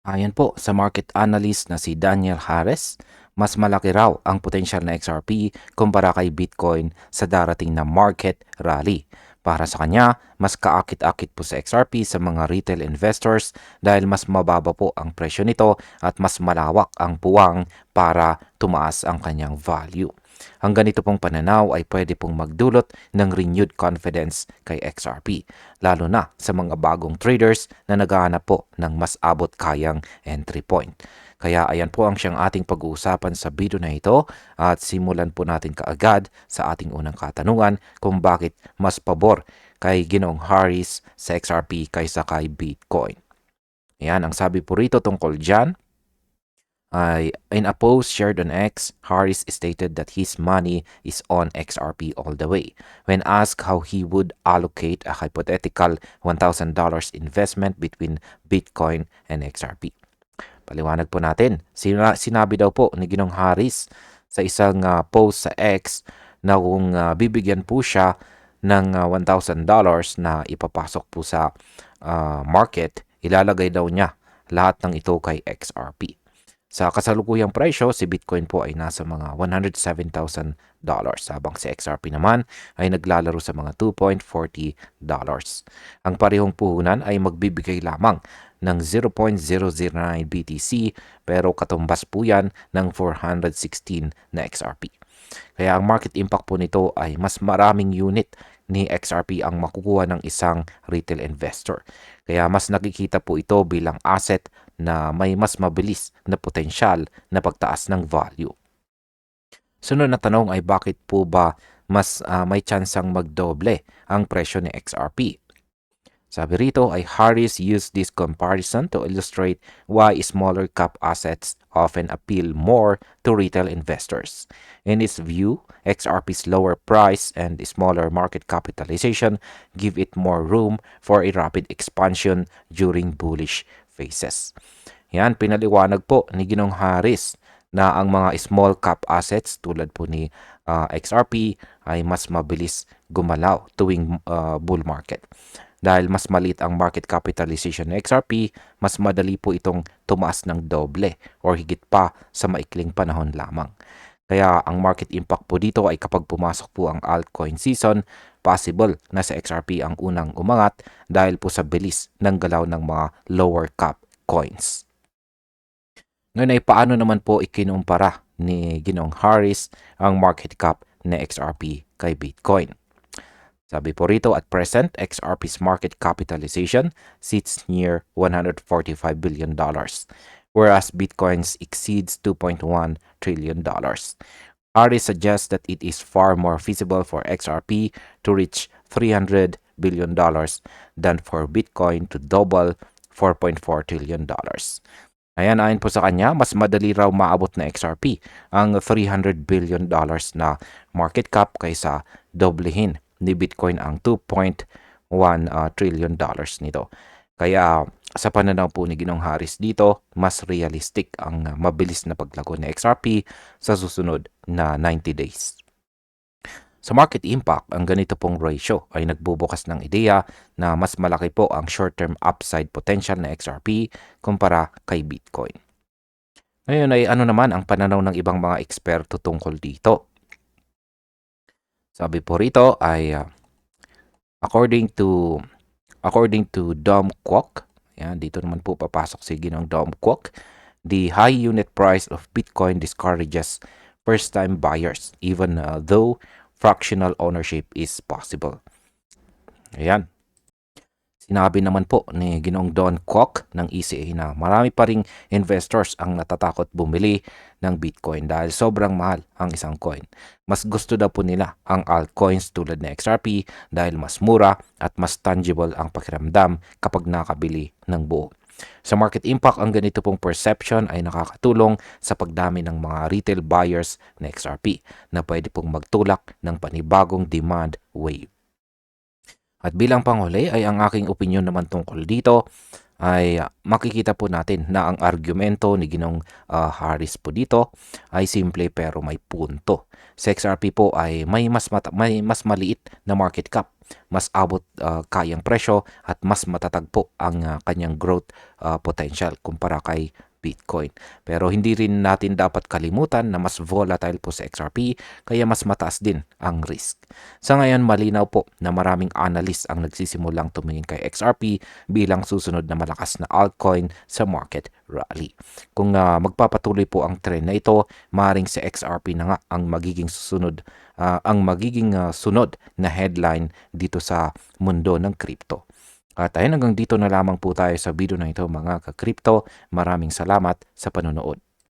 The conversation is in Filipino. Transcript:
Ayon po sa market analyst na si Daniel Harris, mas malaki raw ang potensyal na XRP kumpara kay Bitcoin sa darating na market rally. Para sa kanya, mas kaakit-akit po sa XRP sa mga retail investors dahil mas mababa po ang presyo nito at mas malawak ang puwang para tumaas ang kanyang value. Ang ganito pong pananaw ay pwede pong magdulot ng renewed confidence kay XRP, lalo na sa mga bagong traders na naghahanap po ng mas abot kayang entry point. Kaya ayan po ang siyang ating pag-uusapan sa video na ito at simulan po natin kaagad sa ating unang katanungan kung bakit mas pabor kay Ginoong Harris sa XRP kaysa kay Bitcoin. Ayan, ang sabi po rito tungkol dyan, in a post shared on X, Harris stated that his money is on XRP all the way. When asked how he would allocate a hypothetical $1,000 investment between Bitcoin and XRP. Paliwanag po natin, sinabi daw po ni Ginong Harris sa isang post sa X na kung bibigyan po siya ng $1,000 na ipapasok po sa market, ilalagay daw niya lahat ng ito kay XRP. Sa kasalukuyang presyo, si Bitcoin po ay nasa mga $107,000 habang si XRP naman ay naglalaro sa mga $2.40. Ang parehong puhunan ay magbibigay lamang ng 0.009 BTC pero katumbas po yan ng 416 na XRP. Kaya ang market impact po nito ay mas maraming unit ni XRP ang makukuha ng isang retail investor. Kaya mas nakikita po ito bilang asset na may mas mabilis na potensyal na pagtaas ng value. Sunod na tanong ay bakit po ba mas may tsansang magdoble ang presyo ni XRP? Sabi rito ay Harris used this comparison to illustrate why smaller cap assets often appeal more to retail investors. In his view, XRP's lower price and smaller market capitalization give it more room for a rapid expansion during bullish phases. Yan, pinaliwanag po ni Ginong Harris na ang mga small cap assets tulad po ni XRP ay mas mabilis gumalaw tuwing bull market. Dahil mas maliit ang market capitalization ng XRP, mas madali po itong tumaas ng doble or higit pa sa maikling panahon lamang. Kaya ang market impact po dito ay kapag pumasok po ang altcoin season, possible na sa XRP ang unang umangat dahil po sa bilis ng galaw ng mga lower cap coins. Ngayon ay paano naman po ikinumpara ni Ginoong Harris ang market cap na XRP kay Bitcoin? Sabi po rito, at present, XRP's market capitalization sits near $145 billion, whereas Bitcoin's exceeds $2.1 trillion. Harris suggests that it is far more feasible for XRP to reach $300 billion than for Bitcoin to double $4.4 trillion. Ayan, ayon po sa kanya, mas madali raw maabot na XRP ang $300 billion na market cap kaysa doblehin ni Bitcoin ang $2.1 trillion nito. Kaya sa pananaw po ni Ginong Harris dito, mas realistic ang mabilis na paglago ng XRP sa susunod na 90 days. Sa market impact, ang ganito pong ratio ay nagbubukas ng ideya na mas malaki po ang short-term upside potential na XRP kumpara kay Bitcoin. Ngayon ay ano naman ang pananaw ng ibang mga eksperto tungkol dito? Sabi po rito ay according to Dom Kwok, yan, dito naman po papasok si Ginong Dom Kwok, the high unit price of Bitcoin discourages first-time buyers even though fractional ownership is possible. Ayan. Sinabi naman po ni Ginoong Don Kwok ng ECA na marami pa ring investors ang natatakot bumili ng Bitcoin dahil sobrang mahal ang isang coin. Mas gusto daw po nila ang altcoins tulad ng XRP dahil mas mura at mas tangible ang pakiramdam kapag nakabili ng buo. Sa market impact, ang ganito pong perception ay nakakatulong sa pagdami ng mga retail buyers na XRP na pwede pong magtulak ng panibagong demand wave. At bilang panghuli ay ang aking opinion naman tungkol dito ay makikita po natin na ang argumento ni Ginong Harris po dito ay simple pero may punto. Sa XRP po ay may mas maliit na market cap mas abot kayang presyo at mas matatag po ang kanyang growth potential kumpara kay Bitcoin. Pero hindi rin natin dapat kalimutan na mas volatile po sa XRP kaya mas mataas din ang risk. Sa ngayon malinaw po na maraming analyst ang nagsisimulang tumingin kay XRP bilang susunod na malakas na altcoin sa market rally. Kung magpapatuloy po ang trend na ito, maring sa XRP na nga ang magiging sunod na headline dito sa mundo ng crypto. At ayun, hanggang dito na lamang po tayo sa video na ito mga ka-crypto. Maraming salamat sa panonood.